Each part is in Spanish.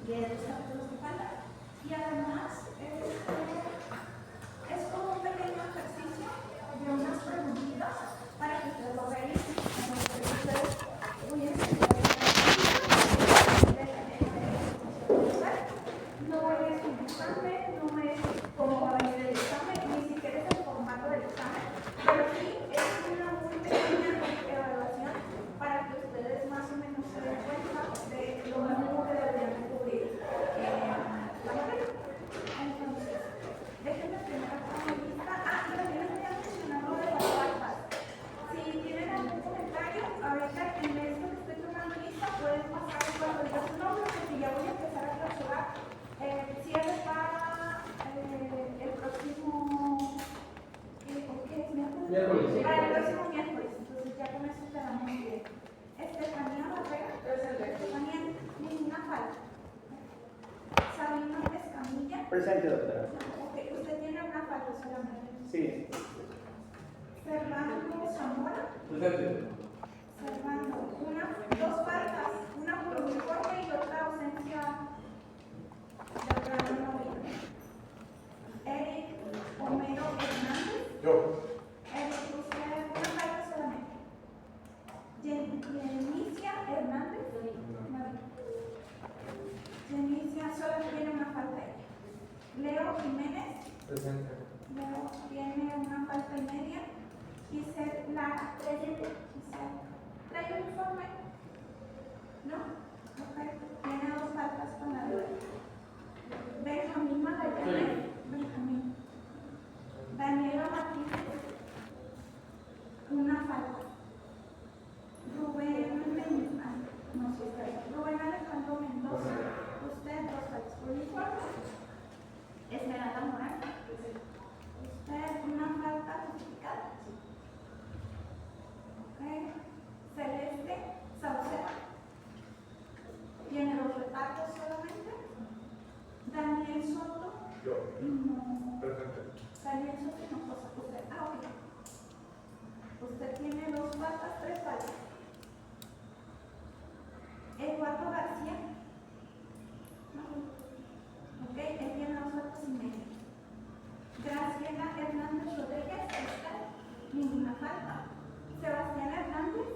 de los capítulos que faltan. Y además, es como un pequeño ejercicio de unas preguntitas para que ustedes lo revisen. No es un examen, no es cómo va a venir el examen, ni siquiera es el formato del examen, pero sí es una muy pequeña evaluación para que ustedes más o menos se den cuenta de lo mínimo que deberían cubrir. Entonces, déjenme primero hacer mi lista. Y también les voy a mencionar lo de las faltas. Si tienen algún comentario, ahorita en esto que estoy tomando lista, pueden pasar cuando diga su nombre, porque ya voy a empezar a clausurar. Cierre para el próximo. ¿Qué es? ¿Miércoles? Para el próximo miércoles. Entonces, ya con eso quedamos bien. Estefanía Barrera. Estefanía, ninguna falta. Sabino Escamilla. Presente, doctora. Ok, usted tiene una falta solamente. Sí. Servando Zamora. Presente. Servando, dos faltas, una por uniforme y otra ausencia de plano no vino. Eric Homero Hernández. Yo. Eric, usted una falta solamente. Yenicia Hernández. Yenicia solo tiene una falta ella. Leo Jiménez. Presente. Leo tiene una falta y media. Giselle Lara. Presente. Giselle. ¿Trae uniforme? ¿No? Ok. Tiene dos faltas con la de Benjamín Magallanes. Benjamín. Daniela Martínez. Una falta. Rubén Alejandro Mendoza. Usted dos faltas por uniforme. Esmeralda Morán. Usted una falta justificada. Ok. Celeste Sauceda. Tiene dos retardos solamente. Daniel Soto. Yo. No. Presente. Daniel Soto no cosa. Usted. Ok. Usted tiene dos faltas, tres faltas. Eduardo García. Ok, él tiene dos faltas y media. Graciela Hernández Rodríguez. Ninguna falta. Sebastián Hernández.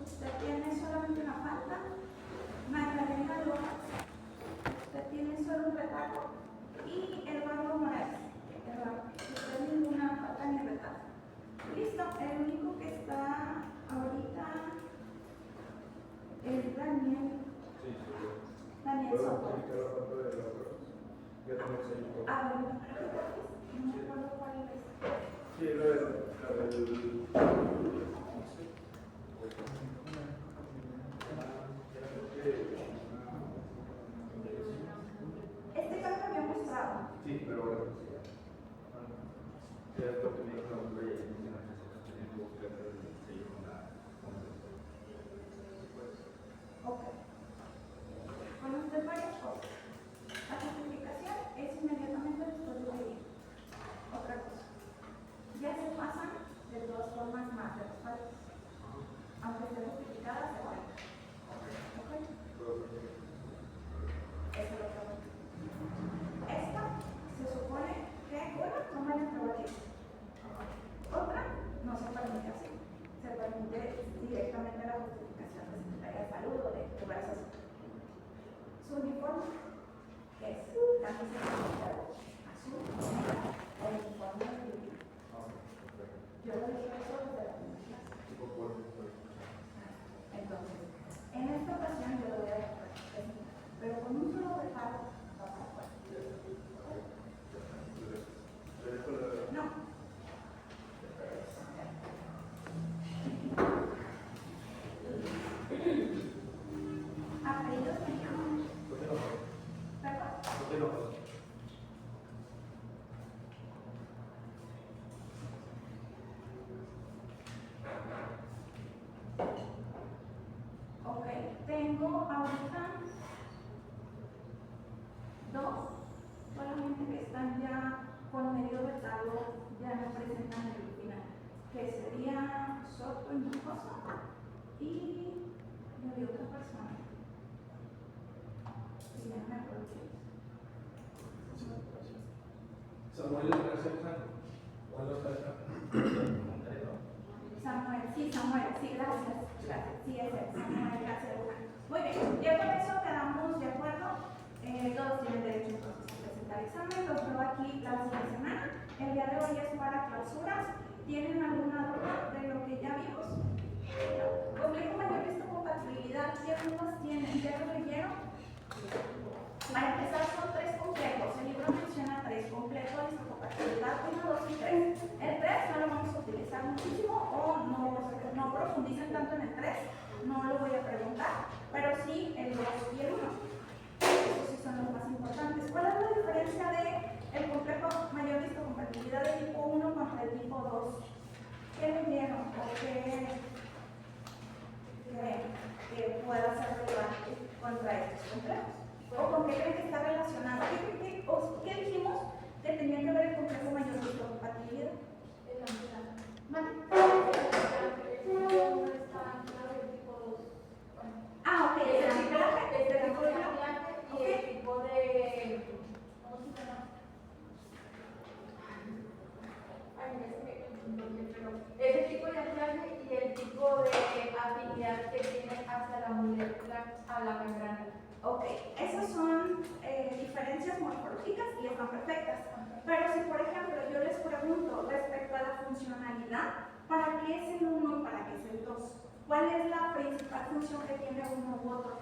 Usted tiene solamente una falta. Magdalena Lojas. Usted tiene solo un retardo. Y Eduardo Morales. Eduardo, usted ninguna falta ni retardo. Listo, el único que está ahorita es Daniel. Sí, Daniel Soto. Bueno, no me acuerdo cuál es. sí, la del. Este ya lo había mostrado. Sí, pero bueno. Ok. Con usted varias cosas. La justificación es inmediatamente después de la ley. Otra cosa. Ya se pasan de todas formas más de las partes. Aunque esté justificada, se cuenta. Ok. Eso es lo que voy. Esta se supone que una no me la entrega. Otra no se permite así. Se permite directamente la justificación de Secretaría de Salud o de lugares así. Su uniforme es la camiseta azul, el uniforme de yo lo dije eso desde la primera clase. Entonces, en esta ocasión yo lo voy a dejar, pero con un solo retardo va a pasar. No. Apellidos mexicanos. ¿Perdón? Ok, tengo ahorita dos solamente que están ya con medio retardo, ya no presentan el final, que sería Soto Hinojosa y otra persona. Samuel está aceptando. ¿Cuál lo está Samuel, sí, gracias. Sí, es el Samuel García Luján. Muy bien, ya con eso quedamos de acuerdo. Todos tienen derecho entonces a presentar examen. Los veo aquí la siguiente semana. El día de hoy es para clausuras. ¿Tienen alguna duda de lo que ya vimos? Complejo mayor visto compatibilidad. ¿Qué dudas tienen? ¿Ya lo leyeron? Para empezar, son 3 complejos. El libro menciona 3 complejos de compatibilidad 1, 2 y 3. El 3 no lo vamos a utilizar muchísimo o no profundicen tanto en el 3, no lo voy a preguntar, pero sí el 2 y el 1. Esos sí son los más importantes. ¿Cuál es la diferencia de el complejo mayor visto compatibilidad de tipo 1 contra el tipo 2? ¿Qué le dieron o qué creen que pueda ser relevante contra estos complejos? ¿O con qué creen que está relacionado? ¿Qué dijimos que tenía que ver el complejo mayor visto compatibilidad? El anclaje. ¿Vale? No está anclado el tipo 2. Ah, ok, el anclaje. El tipo de anclaje y el tipo de. ¿Cómo se llama? Ay, ese tipo de anclaje y el tipo de afinidad que tiene hacia la molécula, a la membrana. Ok, esas son diferencias morfológicas y están perfectas. Pero si, por ejemplo, yo les pregunto respecto a la funcionalidad, ¿para qué es el 1 y para qué es el 2? ¿Cuál es la principal función que tiene uno u otro?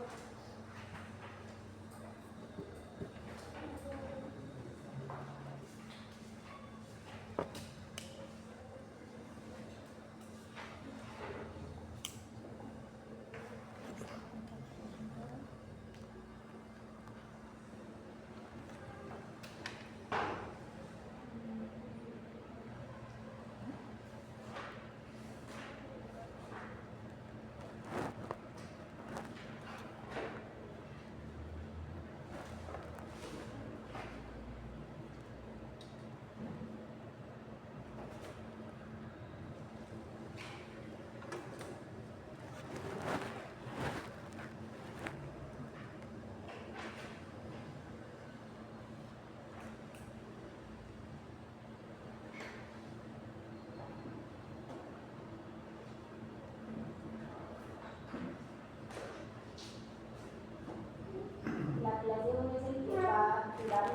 La clase 1 es el que va a activar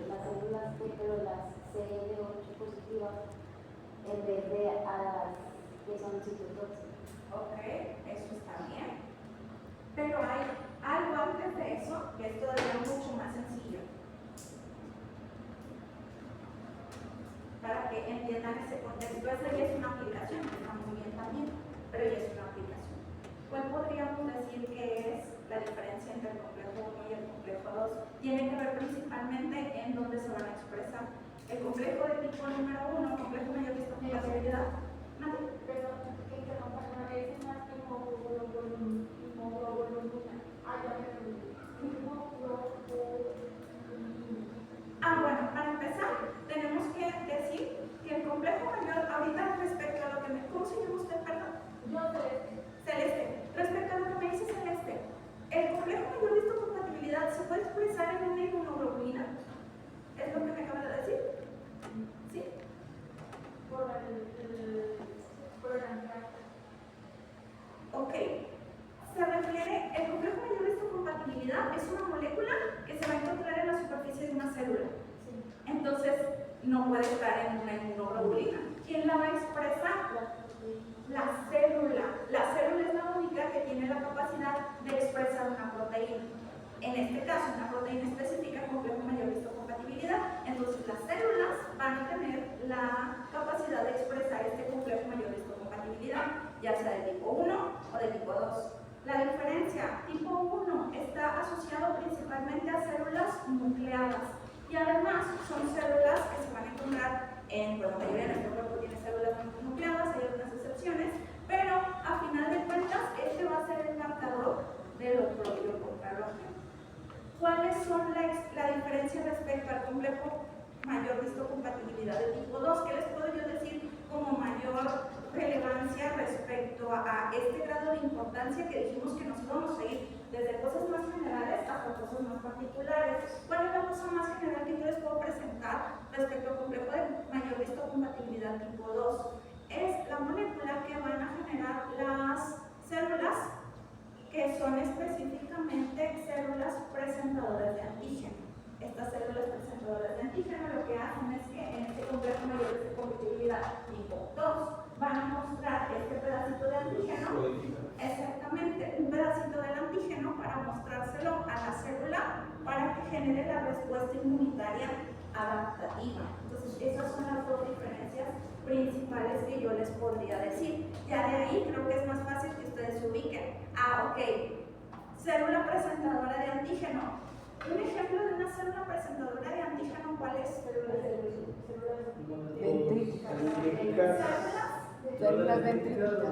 las células T, pero las CD8 positivas en vez de a las que son citotóxicas. Ok, eso está bien. Pero hay algo antes de eso que es todavía mucho más sencillo. Para que entiendan ese contexto, esa ya es una aplicación, que está muy bien también, pero ya es una aplicación. ¿Cuál podríamos decir que es la diferencia entre el complejo 1 y el complejo 2? Tiene que ver principalmente en dónde se van a expresar. El complejo de tipo número 1, complejo mayor visto compatibilidad. Pero que interrumpa una vez es más hemoglobina. Bueno, para empezar, tenemos que decir que el complejo mayor, ahorita respecto a lo que me. ¿Cómo se llama usted, perdón? Yo Celeste. Respecto a lo que me dice Celeste, el complejo mayor visto compatibilidad se puede expresar en una inmunoglobulina. ¿Es lo que me acaba de decir? ¿Sí? por el anclaje. Ok. Se refiere, el complejo mayor visto compatibilidad es una molécula que se va a encontrar en la superficie de una célula. Sí. Entonces, no puede estar en una inmunoglobulina. ¿Quién la va a expresar? La célula. La célula es la única que tiene la capacidad de expresar una proteína. En este caso, una proteína específica, complejo mayor visto compatibilidad. Entonces, las células van a tener la capacidad de expresar este complejo mayor visto compatibilidad, ya sea de tipo 1 o de tipo 2. La diferencia, tipo 1 está asociado principalmente a células nucleadas y además son células que se van a encontrar la mayoría de nuestro cuerpo tiene células nucleadas, hay algunas excepciones, pero a final de cuentas este va a ser el marcador de lo propio contrarreloj. ¿Cuáles son la diferencia respecto al complejo mayor visto compatibilidad de tipo 2? ¿Qué les puedo yo decir como mayor relevancia respecto a este grado de importancia que dijimos que nos íbamos a ir desde cosas más generales hasta cosas más particulares? ¿Cuál es la cosa más general que yo les puedo presentar genere la respuesta inmunitaria adaptativa. Entonces, esas son las dos diferencias principales que yo les podría decir. Ya de ahí creo que es más fácil que ustedes se ubiquen. Ok, célula presentadora de antígeno. Un ejemplo de una célula presentadora de antígeno, ¿cuál es? Células ventrículas.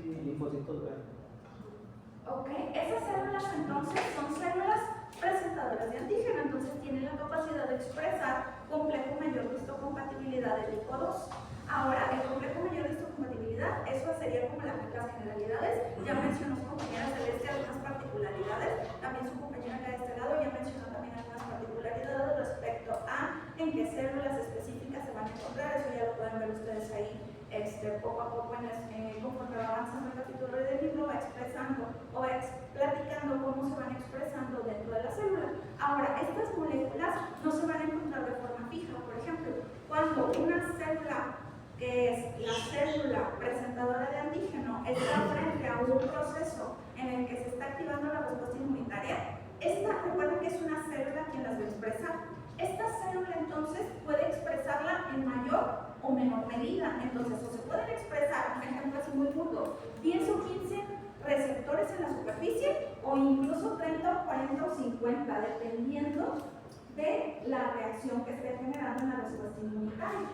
Y linfocitos grandes. Ok, esas células entonces son células presentadoras de antígeno, entonces tienen la capacidad de expresar complejo mayor de histocompatibilidad de tipo 2. Ahora, el complejo mayor de histocompatibilidad, eso sería como las generalidades. Ya mencionó su compañera Celeste algunas particularidades, también su compañera acá de este lado ya mencionó también algunas particularidades respecto a en qué células específicas se van a encontrar. Eso ya lo pueden ver ustedes ahí poco a poco conforme va avanzando el capítulo del libro, va expresando o platicando cómo se van expresando dentro de la célula. Ahora, estas moléculas no se van a encontrar de forma fija. Por ejemplo, cuando una célula que es la célula presentadora de antígeno está frente a un proceso en el que se está activando la respuesta inmunitaria, recuerden que es una célula quien las va a expresar. Esta célula entonces puede expresarla en mayor o menor medida. Entonces, o se pueden expresar, un ejemplo así muy burdo, 10 o 15 receptores en la superficie, o incluso 30 o 40 o 50, dependiendo de la reacción que esté generando en la respuesta inmunitaria.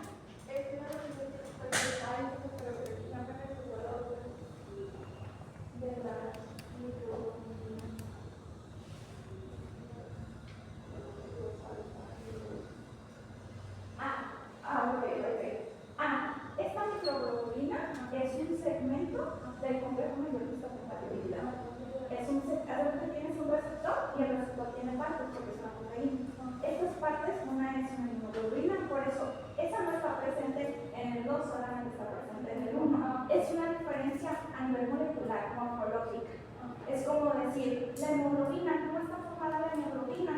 Esta microglobulina es un segmento del complejo mayor de histocompatibilidad. Tienes un receptor y el receptor tiene partes porque es una proteína. Estas partes, una es una inmunoglobulina, por eso esa no está presente en el 2, solamente está presente en el 1. Es una diferencia a nivel molecular, morfológica. Es como decir, la hemoglobina, ¿cómo está formada la hemoglobina?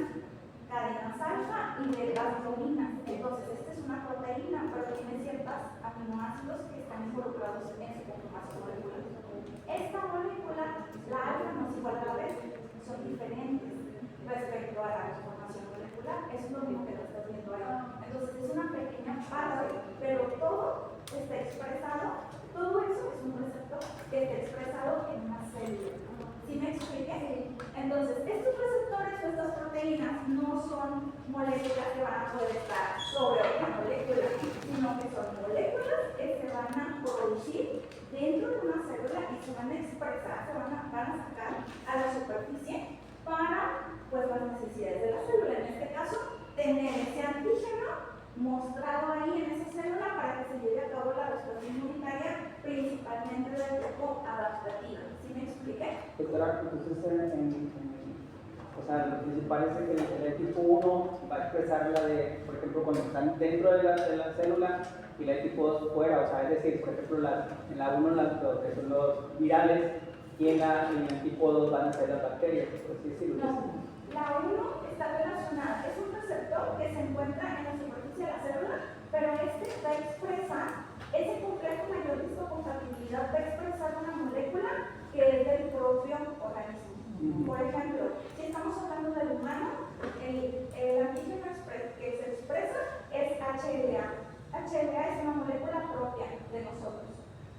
Cadenas alfa y deltas globinas. Entonces, esta es una proteína, pero tiene ciertos aminoácidos que están involucrados en su conformación molecular. Esta molécula, la alfa no es igual a la beta, son diferentes respecto a la conformación molecular. Es lo mismo que lo estás viendo ahí. Entonces, es una pequeña parte, pero todo está expresado. Todo eso es un receptor que está expresado en una célula. ¿Sí me expliqué? Entonces, estos receptores o estas proteínas no son moléculas que van a poder estar sobre otra molécula, sino que son moléculas que se van a producir dentro de una célula y se van a expresar, se van a sacar a la superficie para las necesidades de la célula. En este caso, tener ese antígeno mostrado ahí en esa célula para que se lleve a cabo la respuesta inmunitaria, principalmente del tipo adaptativa. ¿Sí me expliqué? Doctora, entonces, o sea, lo principal es que el tipo 1 va a expresar la de, por ejemplo, cuando están dentro de la célula y la de tipo 2 fuera, o sea, es decir, por ejemplo, en la 1 lo que son los virales y en el tipo 2 van a ser las bacterias, por así decirlo. No, la 1 está relacionada, es un receptor que se encuentra en la superficie de la célula, pero este va a expresar, ese complejo mayor de histocompatibilidad va a expresar una molécula que es del propio organismo. Por ejemplo, si estamos hablando del humano, el antígeno que se expresa es HLA. HLA es una molécula propia de nosotros.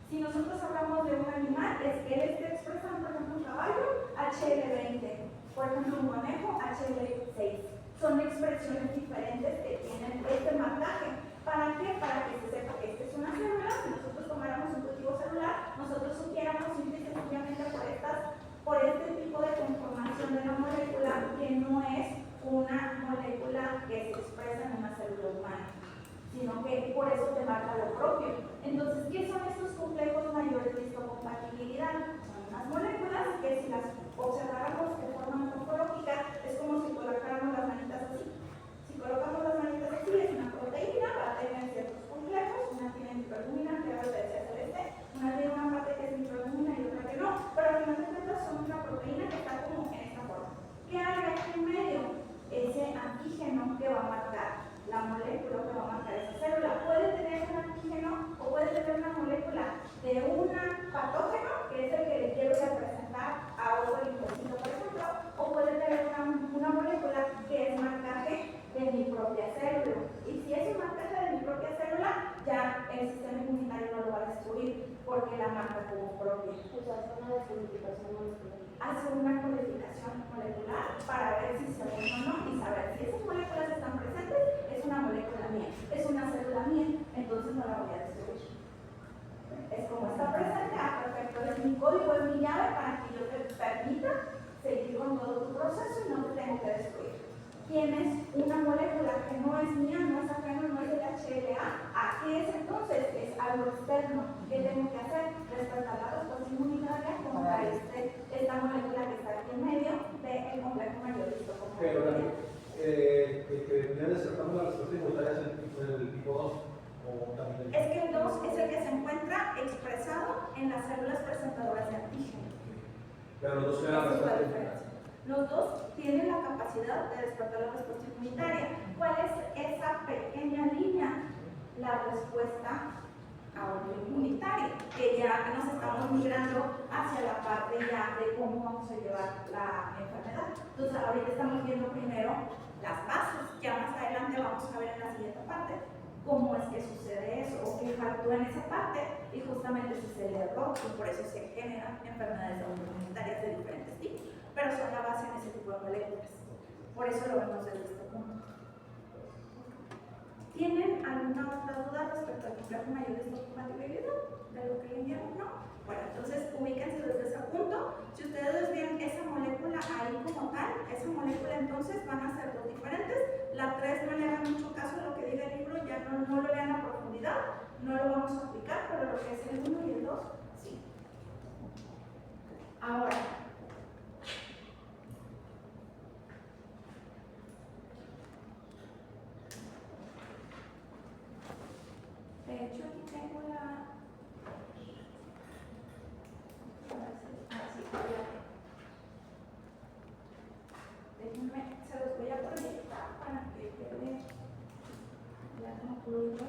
Si nosotros hablamos de un animal, es que él esté expresando, por ejemplo, un caballo, HL20. Por ejemplo, un conejo, HL6. Son expresiones diferentes que tienen este marcaje. ¿Para qué? Para que se sepa que esta es una célula. Si nosotros tomáramos un cultivo celular, nosotros supiéramos simple y sencillamente por este tipo de conformación de la molécula, que no es una molécula que se expresa en una célula humana, sino que por eso te marca lo propio. Entonces, ¿qué son estos complejos mayores de histocompatibilidad? Son unas moléculas que si las observáramos de forma morfológica, es como si colocáramos las manitas así. Si colocamos las manitas así, es una proteína, va a tener ciertos complejos, una tiene microalbúmina, que ahora decía Celeste, una tiene una parte que es microalbúmina y otra que no, pero al final de cuentas son una proteína que está como en esta forma. ¿Qué hay aquí en medio? Ese antígeno que va a marcar la molécula que va a marcar esa célula. Puede tener un antígeno o puede tener una molécula de un patógeno, que es el que le quiero representar a otro linfocito, por ejemplo, hace una codificación molecular para ver si se une o no y saber si esas moléculas están presentes, es una molécula mía, es una célula mía, entonces no la voy a destruir. Es como está presente, perfecto, es mi código, es mi llave para que yo te permita seguir con todo tu proceso y no te tengo que destruir. Tienes una molécula que no es mía, no es ajeno, no es el HLA, ¿a qué es entonces? Es algo externo. ¿Qué tengo que hacer? Respetar la respuesta inmunitaria como esta molécula que está aquí en medio del complejo mayorista. Pero que despertamos la respuesta inmunitaria es el tipo 2 o también Es que el 2 es el que se encuentra expresado en las células presentadoras de antígeno. Pero los dos tienen la Esa es la respuesta. diferencia. Los dos tienen la capacidad de despertar la respuesta inmunitaria. ¿Cuál es esa pequeña línea? La respuesta autoinmunitaria, que ya nos estamos migrando hacia la parte ya de cómo vamos a llevar la enfermedad. Entonces, ahorita estamos viendo primero las bases, ya más adelante vamos a ver en la siguiente parte cómo es que sucede eso, o qué faltó en esa parte, y justamente ese es el error, y por eso se generan enfermedades autoinmunitarias de diferentes tipos, pero son la base en ese tipo de moléculas. Por eso lo vemos desde este punto. ¿Tienen alguna otra duda respecto al complejo mayor de histocompatibilidad? ¿De lo que le enviaron? ¿No? Bueno, entonces ubíquense desde ese punto. Si ustedes ven esa molécula ahí como tal, esa molécula entonces van a ser dos diferentes. La 3 no le hagan mucho caso a lo que diga el libro, ya no lo vean a profundidad, no lo vamos a aplicar, pero lo que es el 1 y el 2, sí. Ahora, de hecho aquí tengo la... Déjenme, se los voy a proyectar para que quede ya concluido esto.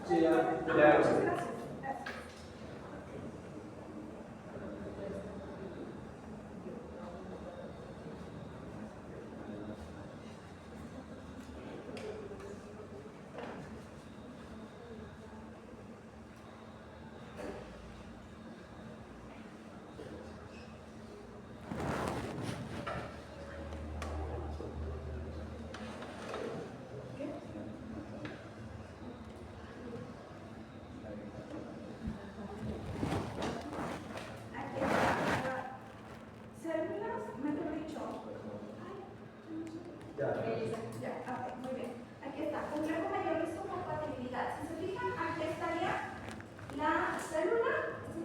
Sí, ya. Muchas gracias. Aquí está. Células, mejor dicho. Ya. Ya, ok, muy bien. Aquí está. Complejo mayor de histocompatibilidad. Si se fijan, aquí estaría la célula.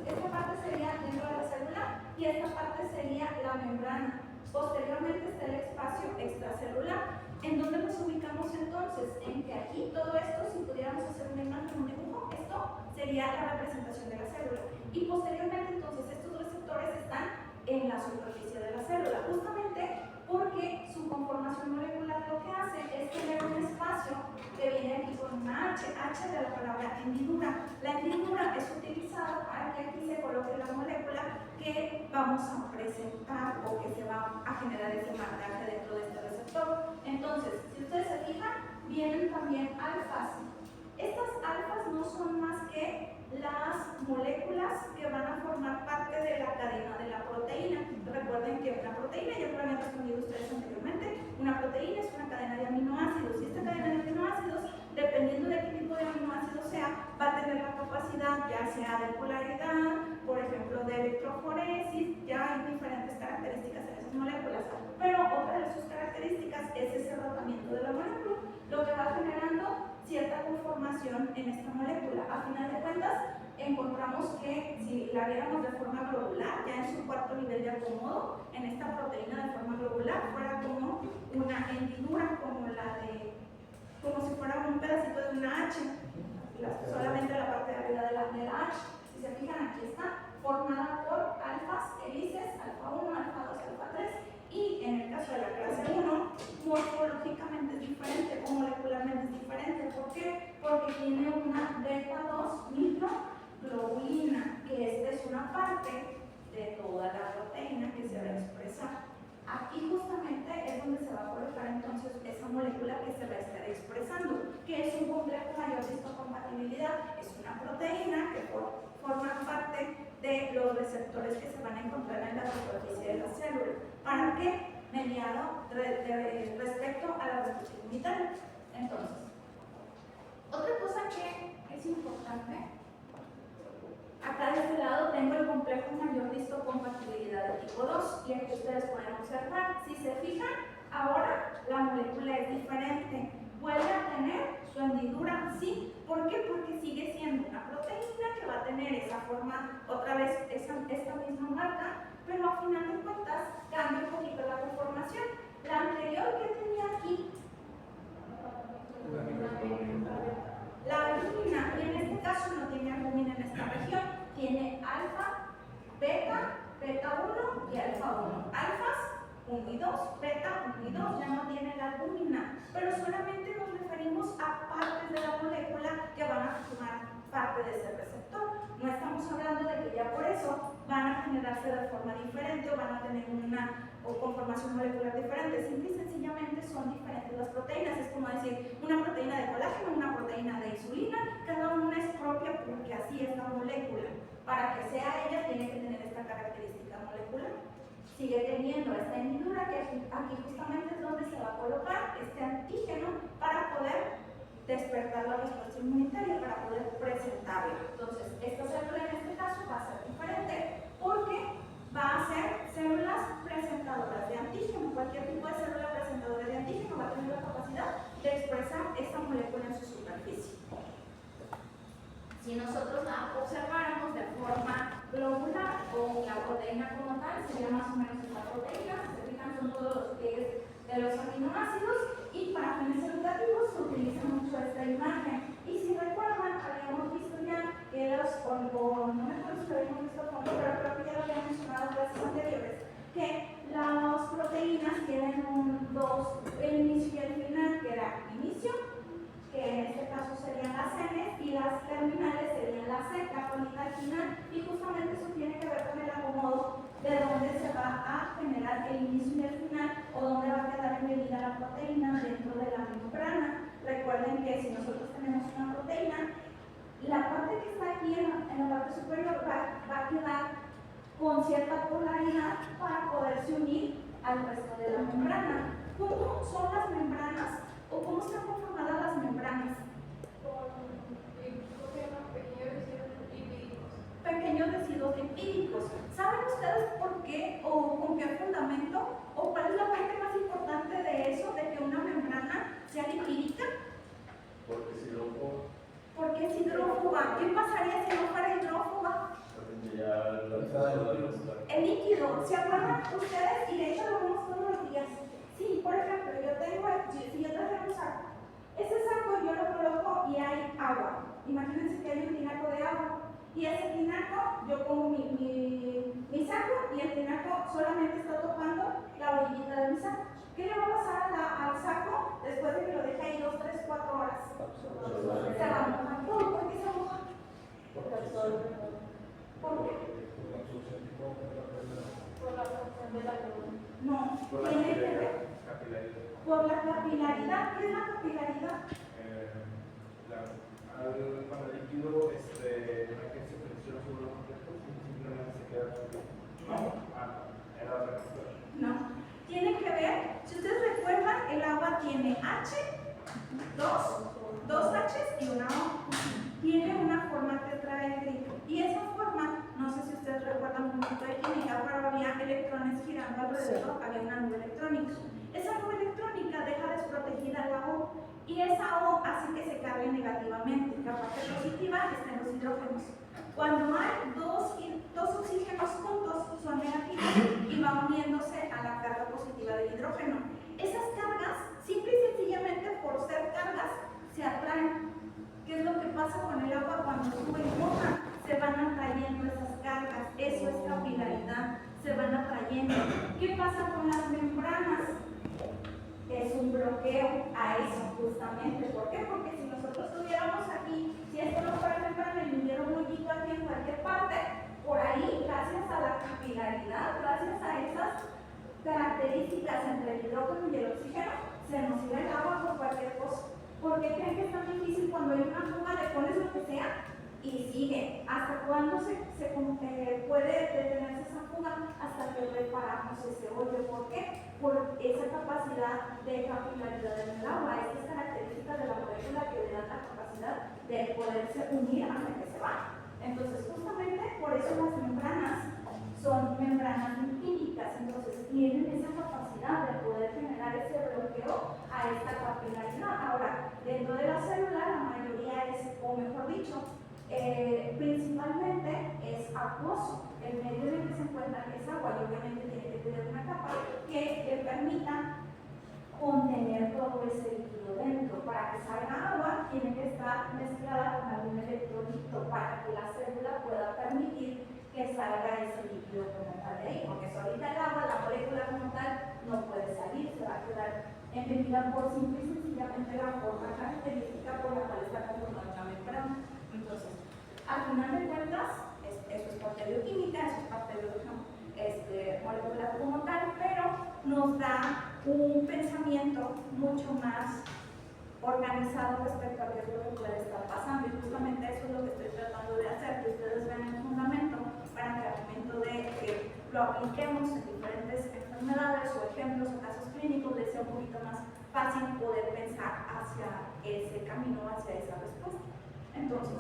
Esta parte sería dentro de la célula y esta parte sería la membrana. Posteriormente está el espacio extracelular. ¿En dónde nos ubicamos entonces? En que aquí todo esto, si pudiéramos hacer una imagen, un dibujo, esto sería la representación de la célula. Y posteriormente entonces estos receptores están en la superficie de la célula, justamente porque su conformación molecular lo que hace es tener un espacio que viene aquí con una H, H de la palabra hendidura. La hendidura es utilizada para que aquí se coloque la molécula que vamos a presentar o que se va a generar ese marcaje dentro de este receptor. Entonces, si ustedes se fijan, vienen también alfas. Estas alfas no son más que las moléculas que van a formar parte de la cadena de la proteína. Recuerden que una proteína, ya lo habían respondido ustedes anteriormente, una proteína es una cadena de aminoácidos y esta cadena de aminoácidos, dependiendo de qué tipo de aminoácido sea, va a tener la capacidad ya sea de polaridad, por ejemplo de electroforesis, ya hay diferentes características en esas moléculas, pero otra de sus características es ese rotamiento de la molécula, lo que va generando cierta conformación en esta molécula. A final de cuentas, encontramos que si la viéramos de forma globular, ya en su cuarto nivel de acomodo, en esta proteína de forma globular, fuera como una hendidura, como si fuera un pedacito de una H, solamente la parte de arriba de la H. Si se fijan, aquí está, formada por alfas, hélices, alfa 1, alfa 2, alfa 3, y en el caso de la clase 1, morfológicamente es diferente o molecularmente es diferente. ¿Por qué? Porque tiene una beta 2 microglobulina. que se va a expresar. Aquí justamente es donde se va a colocar entonces esa molécula que se va a estar expresando, que es un complejo mayor de histocompatibilidad, es una proteína que forma parte de los receptores que se van a encontrar en la superficie de la célula. ¿Para qué? Mediado respecto a la respuesta inmunitaria. Entonces, otra cosa que es importante, acá de este lado tengo el complejo mayor de histocompatibilidad de tipo 2 y aquí ustedes pueden observar, si se fijan, ahora la molécula es diferente, vuelve a tener su hendidura, sí, ¿por qué? Porque sigue siendo una proteína que va a tener esa forma, otra vez esta misma marca, pero a final de cuentas cambia un poquito la conformación. La anterior que tenía aquí, la albúmina, y en este caso no tiene albúmina en esta región, tiene alfa, beta, beta 1 y alfa 1. Alfas 1 y 2, beta 1 y 2, ya no tiene la albúmina, pero solamente nos referimos a partes de la molécula que van a formar parte de ese receptor. No estamos hablando de que ya por eso van a generarse de forma diferente o van a tener una conformación molecular diferente. Simple y sencillamente son diferentes las proteínas. Es como decir, una proteína de colágeno, una proteína de insulina, cada una es propia porque así es la molécula. Para que sea ella tiene que tener esta característica molecular. Sigue teniendo esta hendidura que aquí justamente es donde se va a colocar este antígeno para poder despertar la respuesta inmunitaria, para poder presentarla. Entonces, esta célula en este caso va a ser diferente porque va a ser células presentadoras de antígeno. Cualquier tipo de célula presentadora de antígeno va a tener la capacidad de expresar esta molécula en su superficie. Si nosotros la observáramos de forma globular o la proteína como tal, sería más o menos esta proteína. Si se fijan, son todos los pliegues de los aminoácidos y para fines educativos se utiliza mucho esta imagen. Y si recuerdan, habíamos visto ya que no me acuerdo si lo habíamos visto con, pero creo que ya lo había mencionado en clases anteriores, que las proteínas tienen el inicio y el final, que era inicio, que en este caso serían las N, y las terminales serían la C, la colita al final, y justamente eso tiene que ver con el acomodo de dónde se va a generar el inicio y el final, o dónde va a quedar embebida la proteína dentro de la membrana. Recuerden que si nosotros tenemos una proteína, la parte que está aquí en la parte superior va a quedar con cierta polaridad para poderse unir al resto de la membrana. ¿Cómo son las membranas o cómo están conformadas las membranas? Pequeños residuos lipídicos. ¿Saben ustedes por qué o con qué fundamento o cuál es la parte más importante de eso, de que una membrana sea lipídica? Porque es hidrófoba. ¿Qué pasaría si no fuera hidrófoba? El líquido, ¿se acuerdan ustedes? Y de hecho lo vemos todos los días. Sí, por ejemplo, si yo traigo un saco, ese saco yo lo coloco y hay agua. Imagínense que hay un tinaco de agua. Y ese tinaco, yo pongo mi saco y el tinaco solamente está tocando la orillita de mi saco. ¿Qué le va a pasar al saco después de que lo deje ahí 2, 3, 4 horas? Se va a mojar. ¿Por qué se moja? ¿Por qué? Por la función de la luz. No, tiene que ver por la capilaridad. ¿Qué es la capilaridad? Cuando el líquido no es que se presiona sobre los objetos, simplemente se queda era otra cosa. No, tiene que ver, si ustedes recuerdan, el agua tiene H, dos H's y una O. Tiene una forma tetraédrica y esa forma, no sé si ustedes recuerdan un poquito de química, pero había electrones girando alrededor, había una nube electrónica. Esa nube electrónica deja desprotegida la O y esa O hace que se cargue negativamente. La parte positiva está en los hidrógenos. Cuando hay dos oxígenos juntos, son negativos y va uniéndose a la carga positiva del hidrógeno. Esas cargas, simple y sencillamente por ser cargas, se atraen. ¿Qué es lo que pasa con el agua cuando sube y moja? Se van atrayendo esas cargas. Eso es capilaridad. Se van atrayendo. ¿Qué pasa con las membranas? Es un bloqueo a eso justamente. ¿Por qué? Porque si nosotros tuviéramos aquí, si esto no fuera membrana y hubiera un hoyito aquí en cualquier parte, por ahí, gracias a la capilaridad, gracias a esa características entre el hidrógeno y el oxígeno, se nos iba el agua por cualquier cosa. ¿Por qué creen que es tan difícil cuando hay una fuga, le pones lo que sea y sigue? ¿Hasta cuándo puede detenerse esa fuga? Hasta que reparamos ese hoyo. ¿Por qué? Por esa capacidad de capilaridad en el agua, estas características de la molécula que le dan la capacidad de poderse unir hasta que se va. Entonces, justamente por eso las membranas son membranas químicas, entonces tienen esa capacidad de poder generar ese bloqueo a esta capilaridad. Ahora, dentro de la célula, la mayoría es, o mejor dicho, principalmente es acuoso. El medio en el que se encuentra es agua y obviamente tiene que tener una capa que le permita contener todo ese líquido dentro. Para que salga agua, tiene que estar mezclada con algún electrolito para que la célula pueda permitir que salga ese líquido como tal de ahí, porque solita el agua, la molécula como tal, no puede salir, se va a quedar embebida por simple y sencillamente la forma característica por la cual está conformada la membrana. Entonces, al final de cuentas, eso es parte bioquímica, eso es parte molecular como tal, pero nos da un pensamiento mucho más organizado respecto a qué es lo que puede estar pasando, y justamente eso es lo que estoy tratando de hacer, que ustedes vean el fundamento para que al momento de que lo apliquemos en diferentes enfermedades o ejemplos o casos clínicos les sea un poquito más fácil poder pensar hacia ese camino, hacia esa respuesta. Entonces,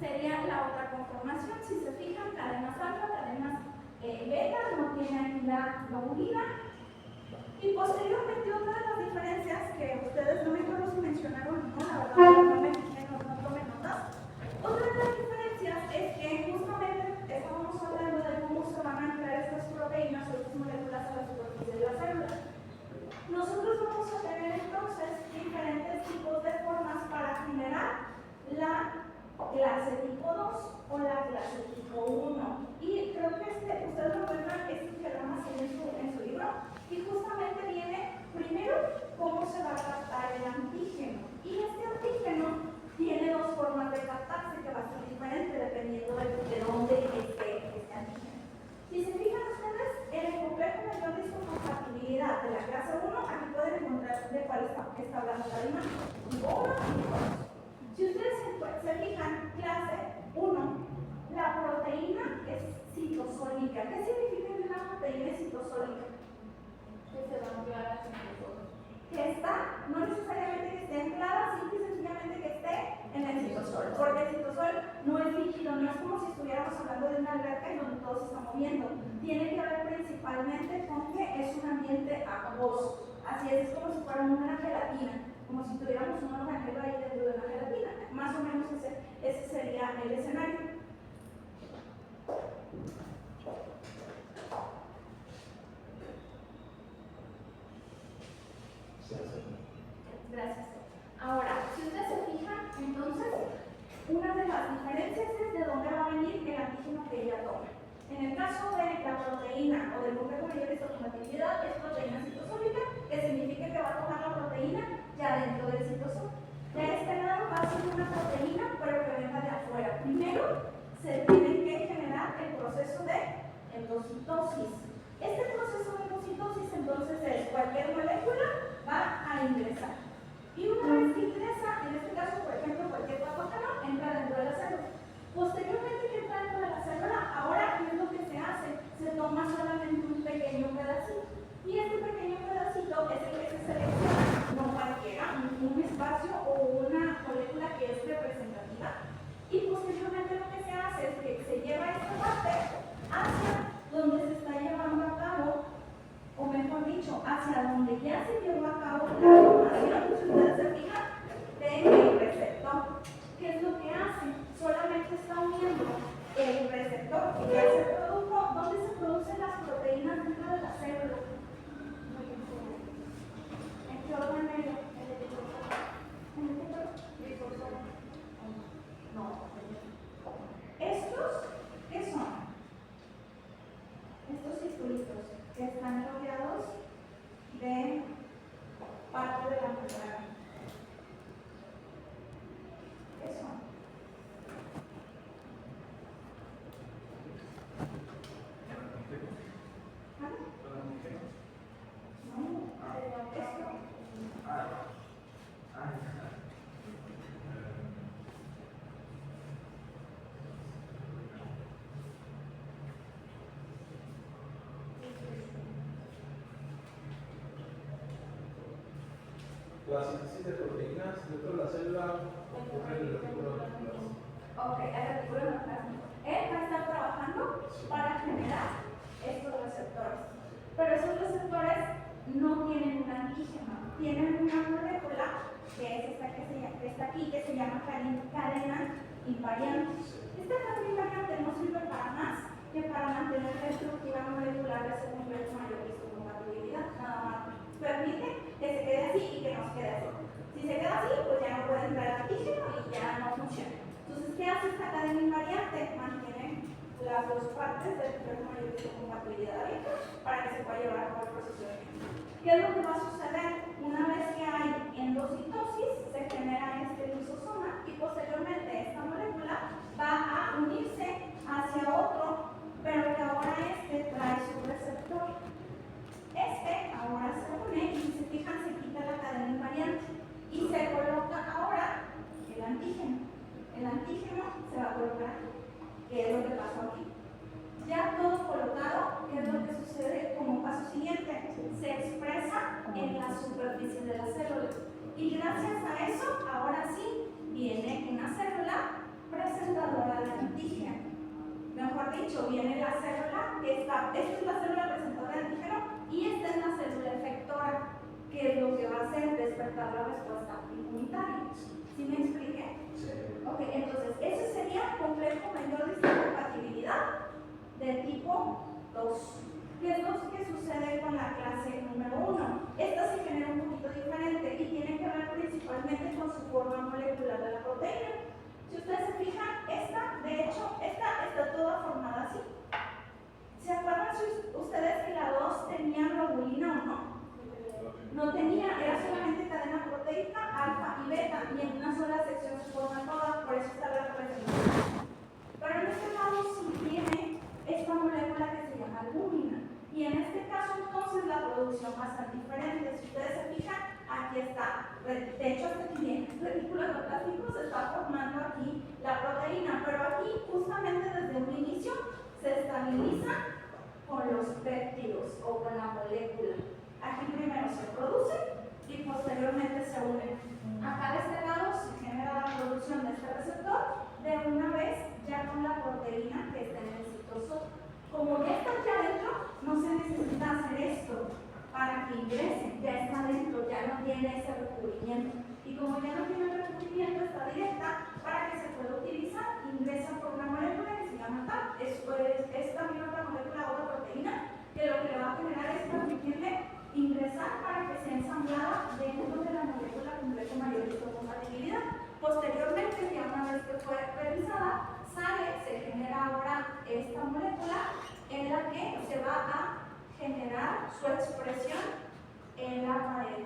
sería la otra conformación. Si se fijan, cadenas alfa, cadenas beta, no tiene aquí la unida. Y posteriormente, otra de las diferencias que ustedes no me acuerdo si mencionaron o no, la verdad no me fijé, no tomé notas. Otra de las diferencias es que justamente estábamos hablando de cómo se van a entrar estas proteínas o estas moléculas a la superficie de la célula. Nosotros vamos a tener entonces diferentes tipos de formas para generar la clase tipo 2 o la clase tipo 1. Y creo que ustedes lo ven, este diagrama en su libro, y justamente viene primero cómo se va a captar el antígeno. Y este antígeno tiene dos formas de captarse que va a ser diferente dependiendo de dónde esté este antígeno. Si se fijan ustedes, en el complejo mayor de histocompatibilidad de la clase 1, aquí pueden encontrar de cuál está hablando la imagen. Tipo 1 y tipo 2. Si ustedes se fijan, clase 1, la proteína es citosólica. ¿Qué significa que una proteína es citosólica? Que se va a anclar a nosotros. Que está, no necesariamente que esté anclada, simple y sencillamente que esté en el citosol. Porque el citosol no es líquido, no es como si estuviéramos hablando de una alberca en donde todo se está moviendo. Tiene que ver principalmente con que es un ambiente acuoso. Así es como si fuera una gelatina, como si tuviéramos un organelo ahí dentro de una gelatina. Más o menos ese sería el escenario. Gracias. Ahora, si ustedes se fijan, entonces, una de las diferencias es de dónde va a venir el antígeno que ella toma. En el caso de la proteína o del complejo mayor de histocompatibilidad, es proteína citosólica, que significa que va a tomar la proteína ya dentro del citosol. De este lado va a ser una proteína, pero que venga de afuera. Primero, se tiene que generar el proceso de endocitosis. Este proceso de endocitosis, entonces, es cualquier molécula va a ingresar. Y una vez que ingresa, en este caso, por ejemplo, cualquier patógeno entra dentro de la célula. Posteriormente que entra dentro de la célula, ahora, ¿qué es lo que se hace? Se toma solamente un pequeño pedacito. Y este pequeño pedacito es el que se selecciona, no cualquiera, un espacio o una molécula que es representativa. Y posteriormente lo que se hace es que la síntesis de proteínas dentro de la célula ocurre en el retículo endoplasmático. Ok, el retículo endoplasmático. Él va a estar trabajando para generar estos receptores. Pero esos receptores no tienen un antígeno, tienen una molécula que es esta que está aquí, que se llama cadena invariante. Esta cadena invariante no sirve para más que para mantener la estructura molecular de ese complejo mayor histocompatibilidad, nada más. Permite que se quede así y que no se quede así. Si se queda así, pues ya no puede entrar el antígeno y ya no funciona. Entonces, ¿qué hace esta cadena invariante? Mantiene las dos partes del complejo mayor histocompatibilidad abierta para que se pueda llevar a cabo el proceso de química. ¿Qué es lo que va a suceder? Una vez que hay endocitosis, se genera este lisosoma y posteriormente esta molécula va a unirse hacia otro, pero que ahora este trae su receptor. Este ahora se une y si se fijan se quita la cadena invariante y se coloca ahora el antígeno. El antígeno se va a colocar aquí, que es lo que pasó aquí. Ya todo colocado, ¿qué es lo que sucede como paso siguiente? Se expresa en la superficie de la célula. Y gracias a eso, ahora sí, viene una célula presentadora de antígeno. Mejor dicho, viene la célula que esta es la célula presentadora de antígeno y esta es la célula efectora, que es lo que va a hacer despertar la respuesta inmunitaria. ¿Sí me expliqué? Sí. Ok, entonces, ese sería complejo mayor de histocompatibilidad de tipo 2. ¿Qué es lo que sucede con la clase número 1? Esta se genera un poquito diferente y tiene que ver principalmente con su forma molecular de la proteína. Si ustedes se fijan, de hecho, esta está toda formada así. ¿Se acuerdan ustedes que la 2 tenía globulina o no? No tenía, era solamente cadena proteica, alfa y beta, y en una sola sección se forman todas, por eso está la representación. Pero en este lado sí tiene esta molécula que se llama albúmina, y en este caso entonces la producción va a ser diferente. Si ustedes se fijan, aquí está, de hecho hasta aquí viene el retículo endoplasmático, se está formando aquí la proteína, pero aquí justamente desde un inicio se estabiliza con los péptidos o con la molécula. Aquí primero se produce y posteriormente se unen. Acá de este lado se genera la producción de este receptor de una vez ya con la proteína que está en el citosol. Como ya está aquí adentro, no se necesita hacer esto para que ingrese, ya está adentro, ya no tiene ese recubrimiento. Y como ya no tiene el recubrimiento, está directa para que se pueda utilizar, ingresa por una molécula que se llama TAP. Es también otra molécula, otra proteína, que lo que le va a generar es permitirle ingresar para que sea ensamblada dentro de la molécula complejo mayor histocompatibilidad. Posteriormente, ya una vez que fue revisada, sale, se genera ahora esta molécula en la que se va a generar su expresión en la pared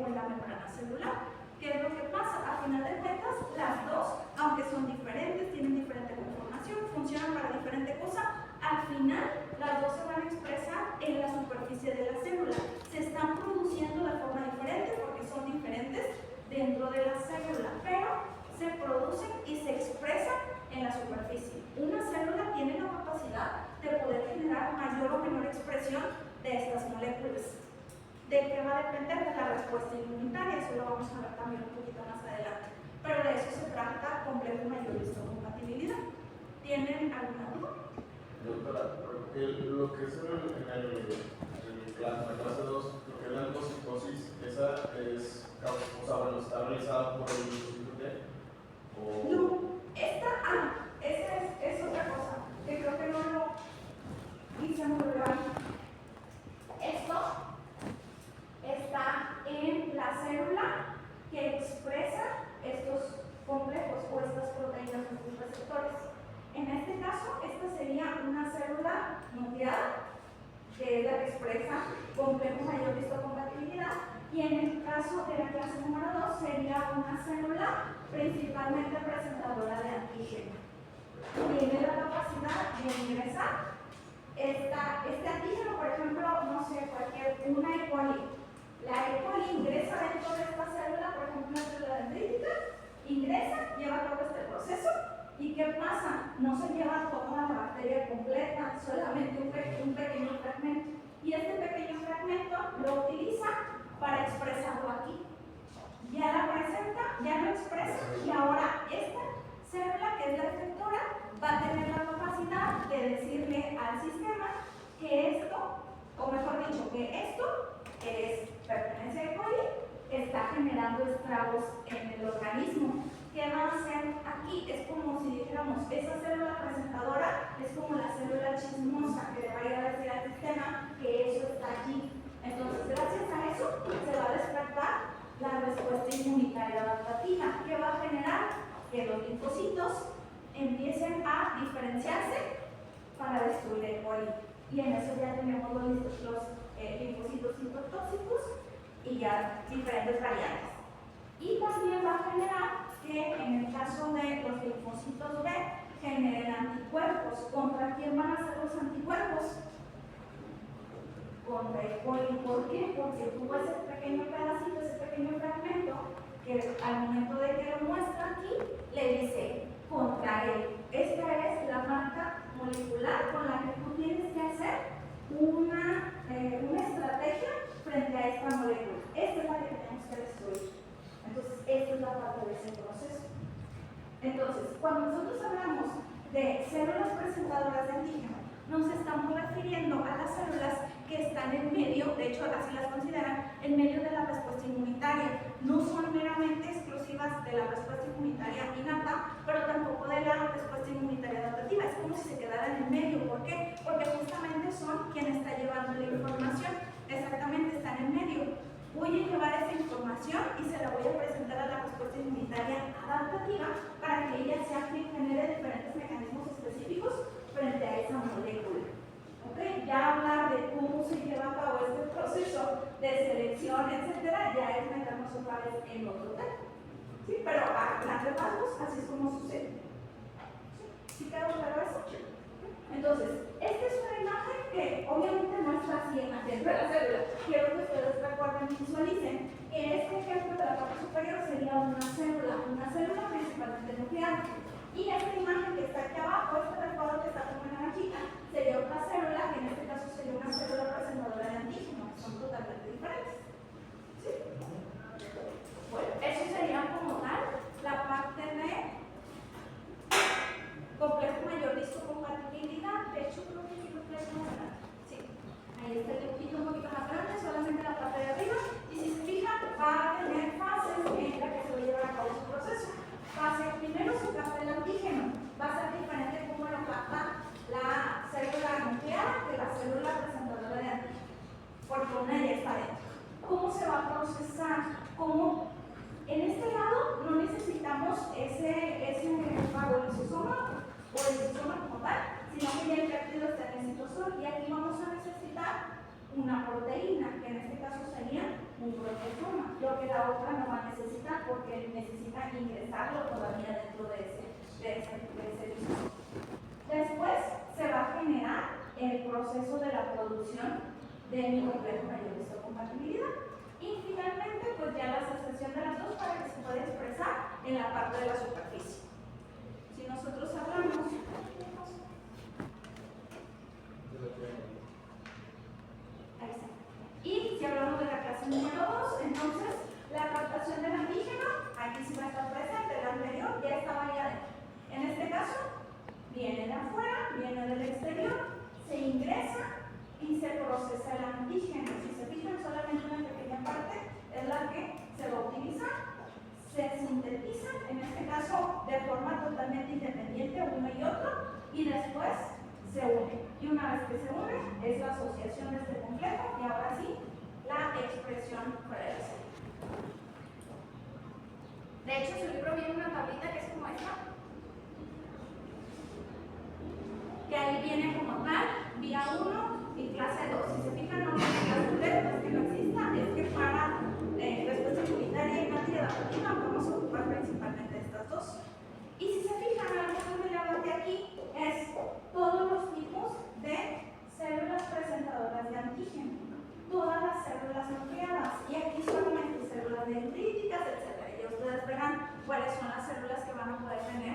o en la membrana celular. ¿Qué es lo que pasa? A final de cuentas, las dos, aunque son diferentes, tienen diferente conformación, funcionan para diferente cosa, al final las dos se van a expresar en la superficie de la célula. Se están produciendo de forma diferente porque son diferentes dentro de la célula, pero se producen y se expresan en la superficie. Una célula tiene la capacidad de poder generar mayor o menor expresión de estas moléculas. ¿De qué va a depender? De la respuesta inmunitaria, eso lo vamos a ver también un poquito más adelante. Pero de eso se trata complejo mayor histocompatibilidad. ¿Tienen alguna duda? Doctora, lo que es la clase 2, lo que es la endocitosis, esa es, o sea, bueno, está realizada por el linfocito T, o... No, esa es otra cosa, que creo que no lo hice muy bien. Esto está en la célula que expresa estos complejos o estas proteínas, estos receptores. En este caso, esta sería una célula nucleada, que es la que expresa complejo mayor histocompatibilidad, y en el caso de la clase número 2 sería una célula principalmente presentadora de antígeno. Tiene la capacidad de ingresar este antígeno, por ejemplo, no sé, una E. coli. La E. coli ingresa dentro de esta célula, por ejemplo, una célula dendrítica, ingresa, lleva todo este proceso. ¿Y qué pasa? No se lleva toda la bacteria completa, solamente un pequeño fragmento. Y este pequeño fragmento lo utiliza para expresarlo aquí. ya la presenta, ya lo expresa, y ahora esta célula, que es la efectora, va a tener la capacidad de decirle al sistema que esto, o mejor dicho, que esto pertenece a E. coli, está generando estragos en el organismo. ¿Qué va a hacer aquí? Es como si dijéramos, esa célula presentadora es como la célula chismosa que le va a ir a decir al sistema que eso está allí. Entonces, gracias a eso, se va a despertar la respuesta inmunitaria adaptativa, que va a generar que los linfocitos empiecen a diferenciarse para destruir E. coli. Y en eso ya tenemos los linfocitos citotóxicos y ya diferentes variantes. Y también va a generar que en el caso de los linfocitos B generen anticuerpos. ¿Contra quién van a ser los anticuerpos? Contra E. coli. ¿Por qué? Porque tuvo ese pequeño pedacito, ese pequeño fragmento que al momento de que lo muestra aquí, le dice contra él. Esta es la marca molecular con la que tú tienes que hacer una estrategia frente a esta molécula. Esta es la que tenemos que destruir. Entonces, esta es la parte de ese proceso. Entonces, cuando nosotros hablamos de células presentadoras de antígeno, nos estamos refiriendo a las células que están en medio, de hecho así las consideran, en medio de la respuesta inmunitaria. No son meramente exclusivas de la respuesta inmunitaria innata, pero tampoco de la respuesta inmunitaria adaptativa. Es como si se quedaran en medio. ¿Por qué? Porque justamente son quien está llevando la información. Exactamente, están en medio. Voy a llevar esa información y se la voy a presentar a la respuesta inmunitaria adaptativa para que ella sea quien genere diferentes mecanismos específicos frente a esa molécula. ¿Okay? Ya hablar de cómo se lleva a cabo este proceso de selección, etcétera, ya es meternos otra vez en otro tema. ¿Sí? Pero a grandes rasgos, así es como sucede. ¿Sí quedó claro eso? Entonces, esta es una imagen que obviamente no está así dentro de la célula. Quiero que ustedes recuerden y visualicen que este ejemplo de la parte superior sería una célula principalmente nuclear. Y esta imagen que está aquí abajo, este recuadro que está como en naranjita, sería otra célula, que en este caso sería una célula presentadora de antígeno, que son totalmente diferentes. ¿Sí? Bueno, eso sería como tal la parte de complejo mayor discocompatibilidad. De hecho, creo que es más grande. Sí, ahí está el dibujito un poquito más grande, solamente la parte de arriba. Y si se fijan, va a tener fases en la que se va a llevar a cabo su proceso. Fase primero se capta el antígeno. Va a ser diferente cómo lo capta la célula nuclear que la célula presentadora de antígeno, porque una ya está dentro. ¿Cómo se va a procesar? ¿Cómo? En este lado no necesitamos ese fagolisosoma o el lisosoma como tal, sino que ya el péptido está en el citosol, y aquí vamos a necesitar una proteína, que en este caso sería un proteasoma, lo que la otra no va a necesitar porque necesita ingresarlo todavía dentro de ese lisosoma. Después se va a generar el proceso de la producción de mi complejo mayor histocompatibilidad. Y finalmente, pues ya la asociación de las dos para que se pueda expresar en la parte de la superficie. Si nosotros hablamos, ahí está. Y si hablamos de la clase número 2, entonces la captación del antígeno, aquí sí va a estar presente, el anterior ya estaba ahí adentro. En este caso, viene de afuera, viene del exterior, se ingresa y se procesa el antígeno. Si se fijan, solamente una pequeña parte es la que se va a utilizar. Se sintetizan, en este caso de forma totalmente independiente uno y otro, y después se unen. Y una vez que se unen, es la asociación de este complejo y ahora sí, la expresión fuera de la célula. De hecho, su libro viene una tablita que es como esta, que ahí viene como tal, vía 1 y clase 2. Si se fijan, no tiene clase 3, no es que no exista, es que para respuesta inmunitaria y adaptativa vamos a ocupar principalmente estas dos. Y si se fijan, algo muy relevante aquí es todos los tipos de células presentadoras de antígeno, todas las células nucleadas, y aquí solamente células dendríticas, etc. Y ustedes verán cuáles son las células que van a poder tener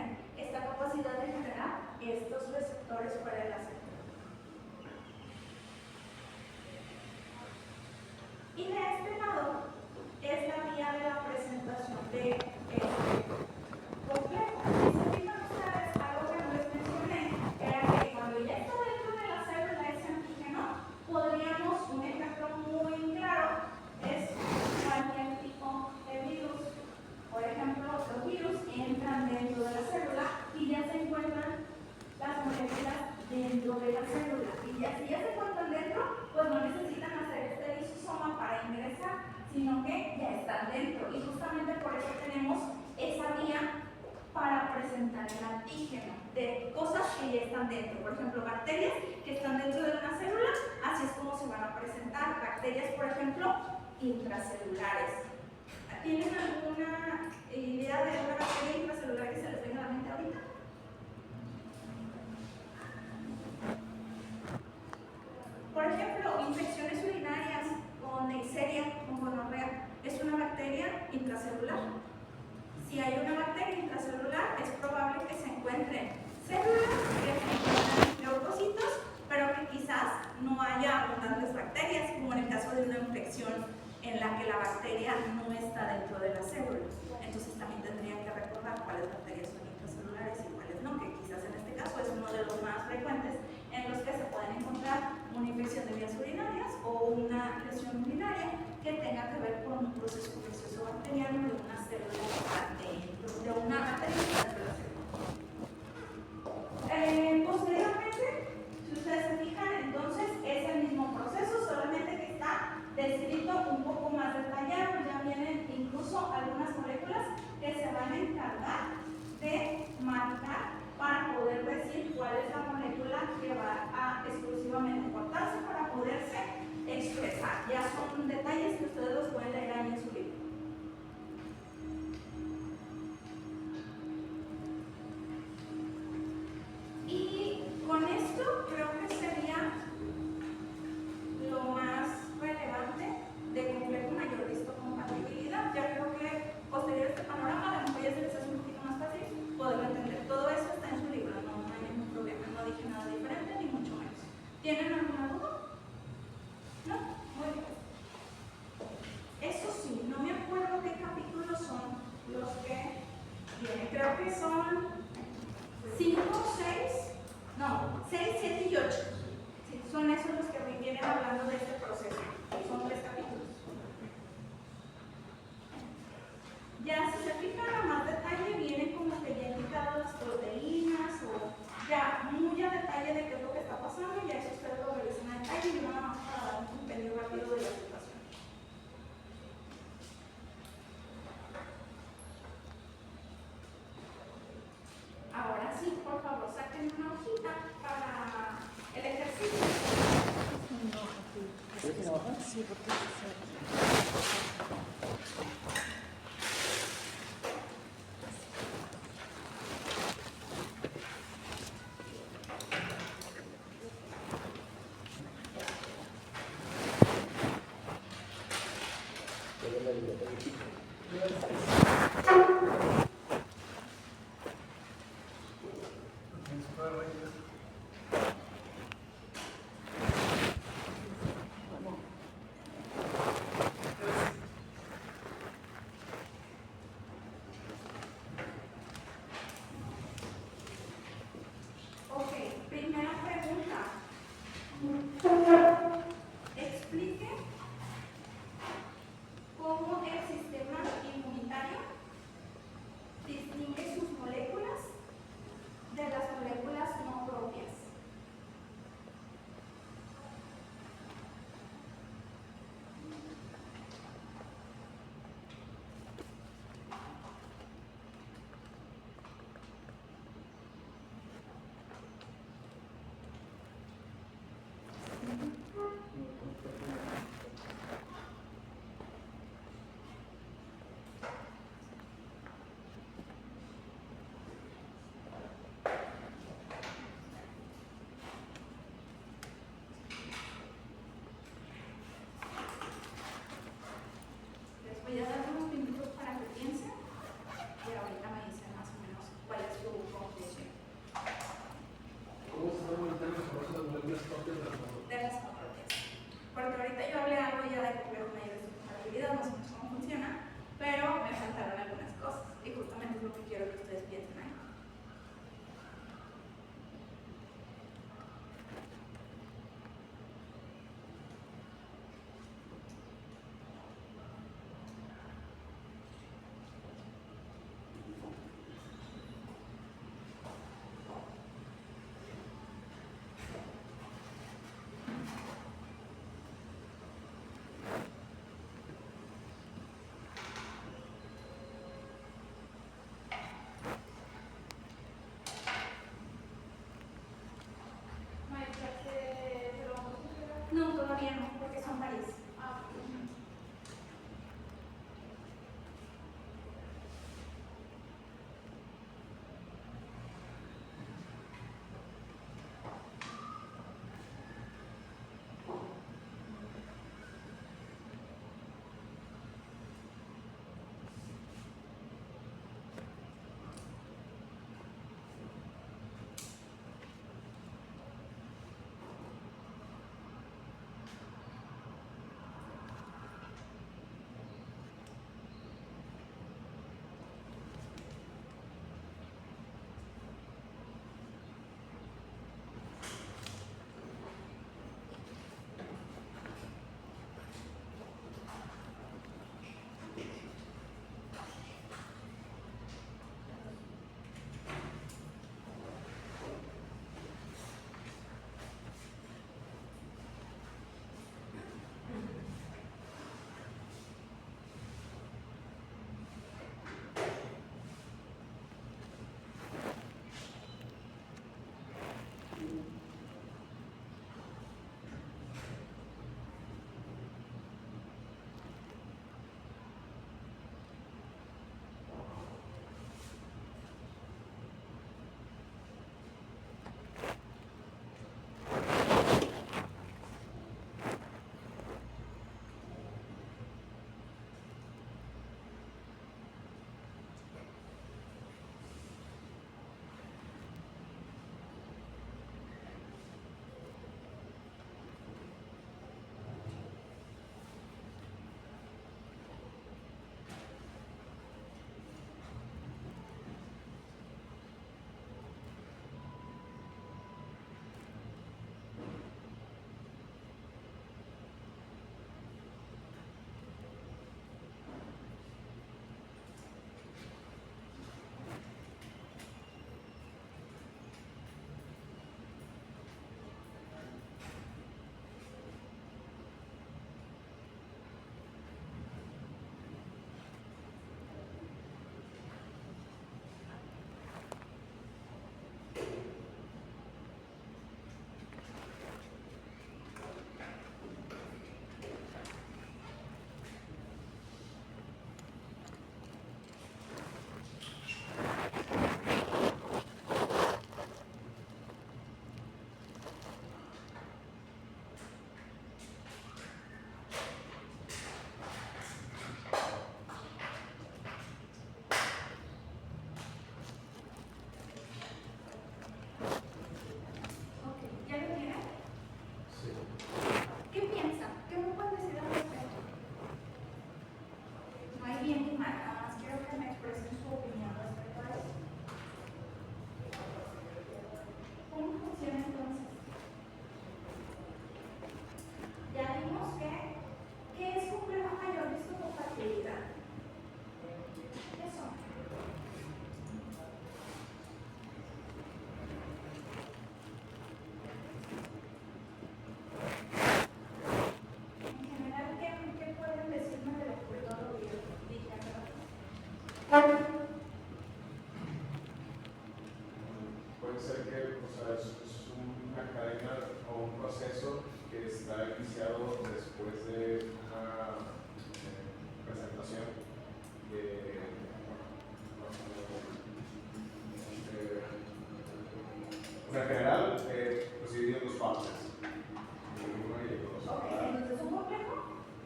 dentro de la célula. Y ya, si ya se encuentran dentro, pues no necesitan hacer este lisosoma para ingresar, sino que ya están dentro. Y justamente por eso tenemos esa vía para presentar el antígeno de cosas que ya están dentro. Por ejemplo, bacterias que están dentro de una célula, así es como se van a presentar. Bacterias, por ejemplo, intracelulares. ¿Tienen alguna idea de una bacteria intracelular que se les venga a la mente ahorita? Por ejemplo, infecciones urinarias con Neisseria, con gonorrea, es una bacteria intracelular. Si hay una bacteria intracelular, es probable que se encuentren células que se encuentran leucocitos, pero que quizás no haya abundantes bacterias, como en el caso de una infección en la que la bacteria no está dentro de la célula. Entonces también tendrían que recordar cuáles bacterias son intracelulares y cuáles no, que quizás en este caso es uno de los más frecuentes en los que se pueden encontrar una infección de vías urinarias o una lesión urinaria que tenga que ver con un proceso infeccioso bacteriano de una célula dentro, de una bacteria dentro de la célula. Posteriormente, si ustedes se fijan, entonces es el mismo proceso, solamente que está descrito un poco más detallado. Ya vienen incluso algunas moléculas que se van a encargar de marcar para poder decir cuál es la molécula que va a exclusivamente cortarse para poderse expresar. Ya son detalles que ustedes los pueden leer ahí en su libro. Y con esto creo que sería lo más relevante de complejo mayor histocompatibilidad. Ya creo que posterior a este panorama, a lo mejor ya se les hace un poquito más fácil poderlo entender. Todo eso está en su libro, no hay ningún problema, no dije nada diferente ni mucho menos. ¿Tienen alguna duda? ¿No? Muy bien. Eso sí, no me acuerdo qué capítulos son los que vienen. Creo que son 5, 6, no, 6, 7 y 8. Sí, son esos los que vienen hablando de este proceso. Son 3 capítulos. Ya si se fijan a más detalle, vienen como que ya indicadas las proteínas o ya muy a detalle de qué es lo que está pasando, y ya eso ustedes lo revisan a detalle y nada más para dar un compendio rápido de la situación. Ahora sí, por favor, saquen una hojita para el ejercicio. Sí, porque todavía no, porque son varias. Puede ser que, o sea, es una cadena o un proceso que está iniciado después de una presentación de en general, pues dividido en dos partes. Uno y el dos. Ok, entonces un complejo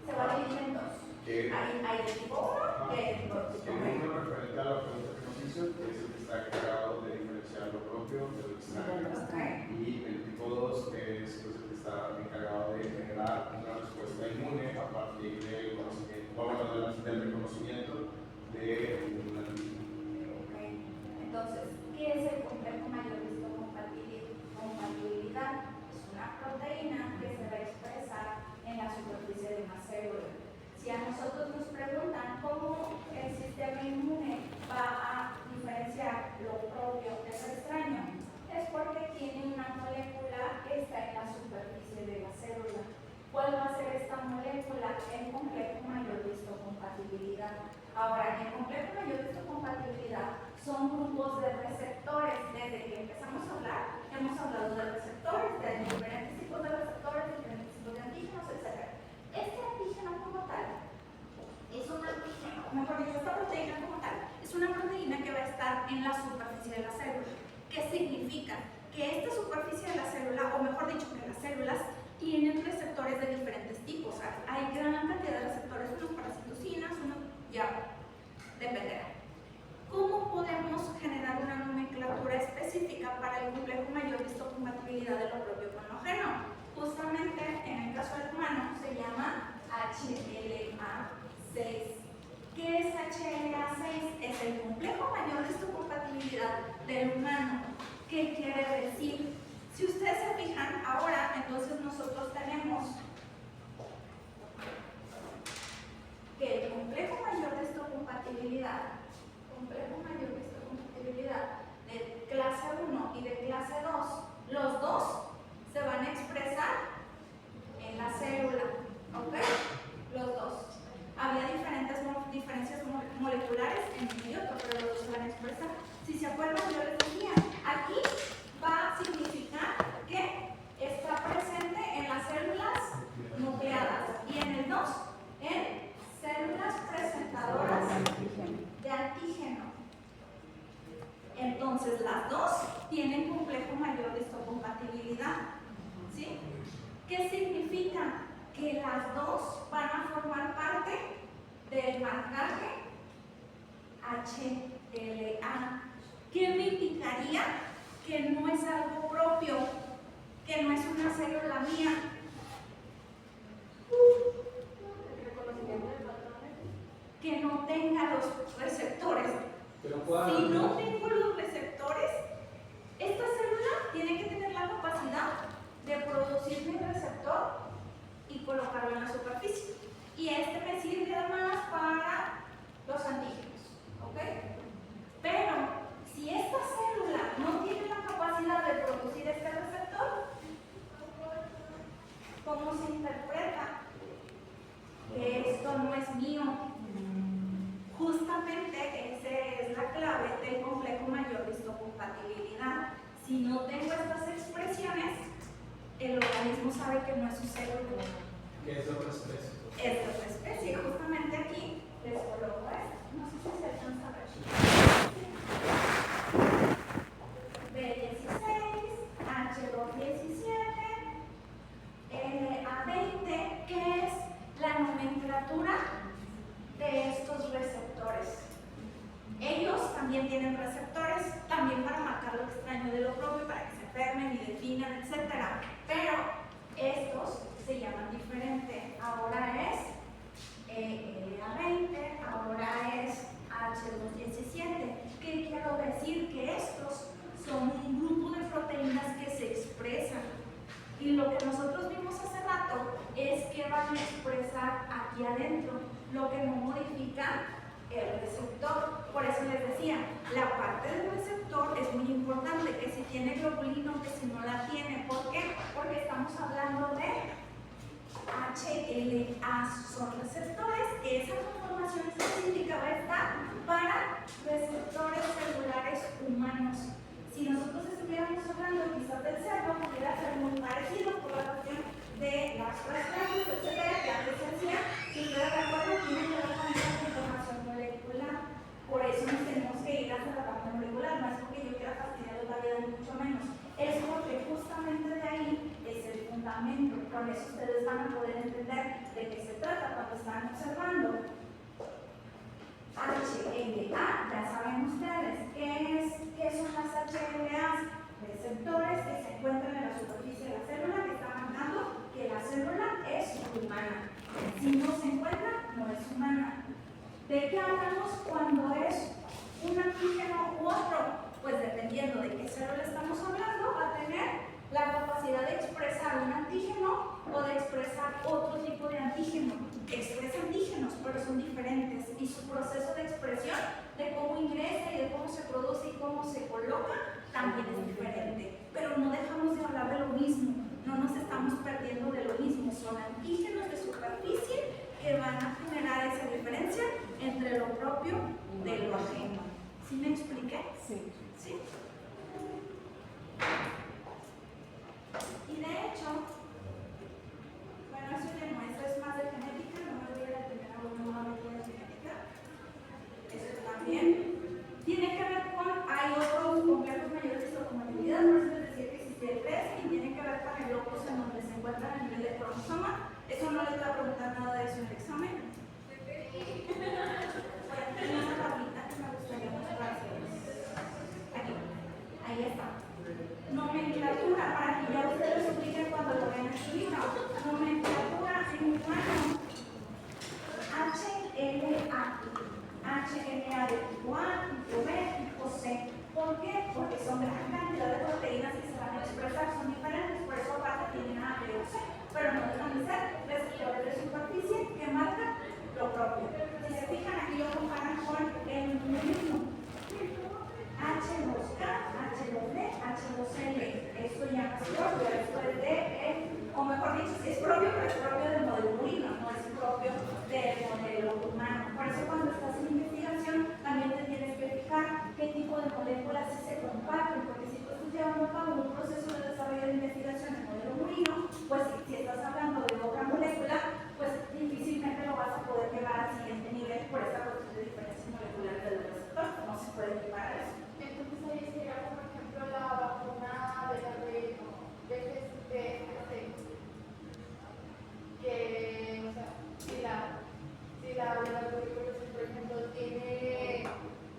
se va a dividir en dos. Que Hay de tipo 1 y hay de tipo 2. uno referente a la pregunta que nos hizo, que es el que está encargado de diferenciar lo propio de lo extraño. Y el tipo 2 es pues, el que está encargado de generar una respuesta inmune a partir del conocimiento, del reconocimiento de un antígeno. Ok, entonces, ¿qué es el complejo mayor histocompatibilidad? Es una proteína que se va a expresar en la superficie de una célula. Si a nosotros nos preguntan cómo el sistema inmune va a diferenciar lo propio de lo extraño, es porque tiene una molécula que está en la superficie de la célula. ¿Cuál va a ser esta molécula? El complejo mayor de histocompatibilidad. Ahora, en el complejo mayor de histocompatibilidad son grupos de receptores. Desde que empezamos a hablar, hemos hablado de receptores, de diferentes tipos de receptores, diferentes tipos de antígenos, compatibilidad de lo propio con lo ajeno. Justamente en el caso del humano se llama HLA6. ¿Qué es HLA6? Es el complejo mayor de histocompatibilidad del humano. ¿Qué quiere decir? Si ustedes se fijan ahora, entonces nosotros tenemos que el complejo mayor de histocompatibilidad de clase 1 y de clase 2, los dos se van a expresar en la célula, ¿ok? Los dos. Había diferencias moleculares en uno y otro, pero los dos se van a expresar. Si se acuerdan, yo les decía, aquí va a significar que está presente en las células nucleadas y en el 2, en células presentadoras de antígeno. Entonces, las dos tienen complejo mayor de histocompatibilidad. ¿Sí? ¿Qué significa? Que las dos van a formar parte del marcaje HLA. ¿Qué me indicaría? Que no es algo propio, que no es una célula mía. Que no tenga los receptores. Si no tengo los receptores, esta célula tiene que tener la capacidad de producir mi receptor y colocarlo en la superficie. Y este me sirve además para los antígenos, ¿ok? Pero si esta célula no tiene la capacidad de producir este receptor, ¿cómo se interpreta? Que esto no es mío. Justamente esa es la clave del complejo mayor de histocompatibilidad. Si no tengo estas expresiones, el organismo sabe que no es su célula. Que es otra especie. Es otra especie. Justamente aquí les coloco esto. No sé si se alcanza a ver. B16, H217, A20, que es la nomenclatura de estos receptores. Ellos también tienen receptores, también para marcar lo extraño de lo propio, para que se enfermen y definan, etc. Pero estos se llaman diferente. Ahora es A20, ahora es H217. ¿Qué quiero decir? Que estos son un grupo de proteínas que se expresan. Y lo que nosotros vimos hace rato es que van a expresar aquí adentro, lo que no modifica el receptor. Por eso les decía, la parte del receptor es muy importante, que si tiene globulina o que si no la tiene. ¿Por qué? Porque estamos hablando de HLA, son receptores. Esa conformación específica va a estar para receptores celulares humanos. Si nosotros estuviéramos hablando quizás del cerdo, pudiera ser muy parecido por la cuestión de las traslados, etcétera, que antes se hacía. Si ustedes recuerdan, tiene que ver con esa conformación molecular. Por eso nos tenemos que ir hacia la parte molecular. No es porque yo quiera fastidiarles la vida, ni mucho menos. Es porque justamente de ahí es el fundamento. Con eso ustedes van a poder entender de qué se trata cuando están observando. HLA, ya saben ustedes, ¿qué son las HLAs? Receptores que se encuentran en la superficie de la célula, que están marcando que la célula es humana. Si no se encuentra, no es humana. ¿De qué hablamos cuando es un antígeno u otro? Pues dependiendo de qué célula estamos hablando, va a tener la capacidad de expresar un antígeno o de expresar otro tipo de antígeno. Expresa antígenos, pero son diferentes, y su proceso de expresión, de cómo ingresa y de cómo se produce y cómo se coloca, también es diferente. Pero no dejamos de hablar de lo mismo, no nos estamos perdiendo de lo mismo. Son antígenos de superficie que van a generar esa diferencia entre lo propio de lo ajeno. ¿Sí me expliqué? Sí. ¿Sí? Y de hecho, bueno, eso ya no, eso es más de genética, no me voy a detener a una nuevamente de genética. Eso también tiene que ver con, hay otros complejos mayores de histocompatibilidad, por eso les decía que existe el 3, y tiene que ver propio, pero es propio del modelo murino, no es propio del modelo humano. Por eso cuando estás en investigación también te tienes que fijar qué tipo de moléculas sí se comparten, porque si tú estás llevando a cabo un proceso de desarrollo de investigación en modelo murino, pues si estás hablando de otra molécula, pues difícilmente lo vas a poder llevar al siguiente nivel por esta cuestión de diferencias moleculares del receptor, no se puede llevar a eso. Entonces ahí sería, por ejemplo, la vacuna de la que, o sea, si la tuberculosis, por ejemplo, tiene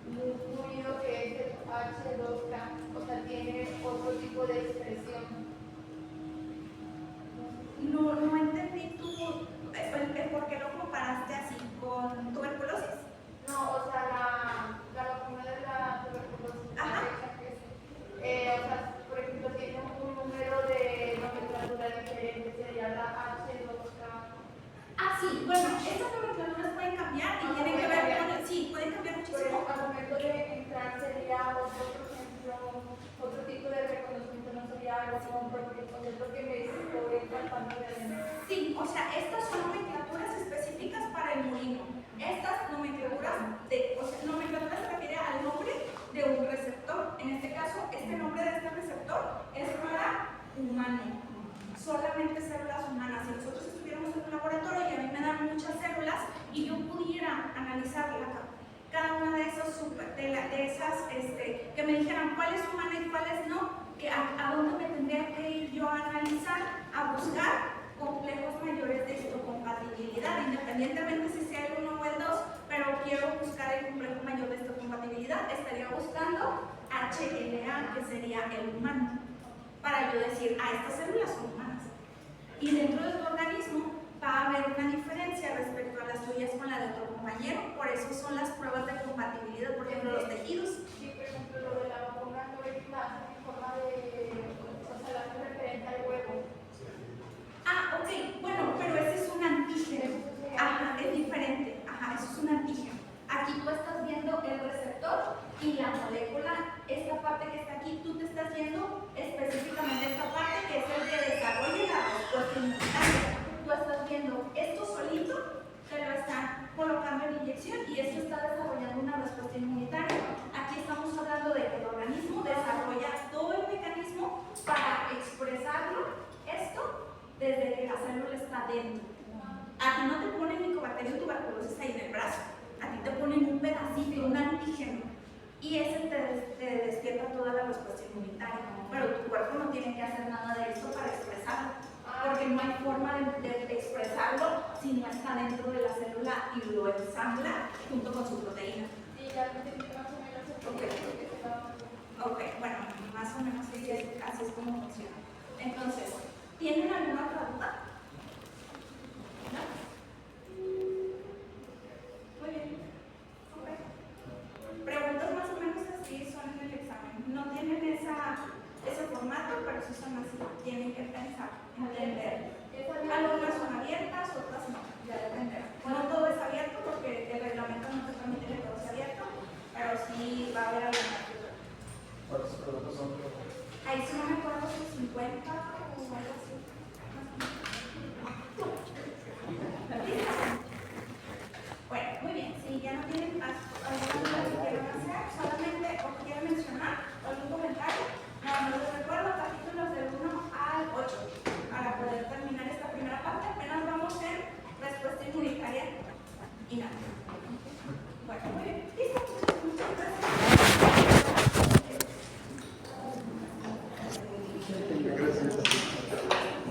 un fluido que es el H2K, o sea, tiene otro tipo de expresión. No entendí tú por qué lo comparaste así con tuberculosis. No, o sea, la vacuna de la tuberculosis. Ajá. O sea, por ejemplo, tiene un número de nomenclatura diferente, sería la H2K. Ah, sí, bueno, estas nomenclaturas pueden cambiar y tienen que ver con el, sí, pueden cambiar Pero muchísimo. al momento de entrar sería otro, por ejemplo, otro tipo de reconocimiento, no sería algo como prototipo, es lo que me estoy tratando de entender. Sí, o sea, estas son nomenclaturas específicas para el murino. Estas nomenclaturas, nomenclatura se refiere al nombre de un receptor. En este caso, este nombre de este receptor es para humano. Solamente células humanas. Si nosotros estuviéramos en un laboratorio y a mí me dan muchas células y yo pudiera analizar cada una de esas, que me dijeran cuál es humana y cuál es no, a dónde me tendría que ir yo a analizar, a buscar complejos mayores de histocompatibilidad, independientemente si sea el 1 o el 2, pero quiero buscar el complejo mayor de histocompatibilidad, estaría buscando HLA, que sería el humano, para yo decir, estas células son humanas. Y dentro de tu organismo va a haber una diferencia respecto a las tuyas con la de otro compañero, por eso son las pruebas de compatibilidad, por ejemplo, los tejidos. Sí, por ejemplo, lo de la vacuna no es más en forma de, o sea, la referente al huevo. Ah, ok, bueno, pero ese es un antígeno. Ajá, es diferente. Ajá, eso es un antígeno. Aquí tú estás viendo el receptor y la molécula, esta parte que está aquí, tú te estás viendo específicamente esta parte que es el que desarrolla la respuesta inmunitaria. Tú estás viendo esto solito, te lo están colocando en inyección y esto está desarrollando una respuesta inmunitaria. Aquí estamos hablando de que el organismo desarrolla todo el mecanismo para expresarlo, esto, desde que la célula está dentro. A ti no te ponen Mycobacterium tuberculosis ahí en el brazo, a ti te ponen un pedacito, un antígeno, y ese te despierta toda la respuesta inmunitaria, pero tu cuerpo no tiene que hacer nada de esto para expresarlo, porque no hay forma de expresarlo si no está dentro de la célula y lo ensambla junto con su proteína. Sí, ya lo entendí más o menos el proceso que se va a Ok, bueno, más o menos así es como funciona. Entonces, ¿tienen alguna otra duda?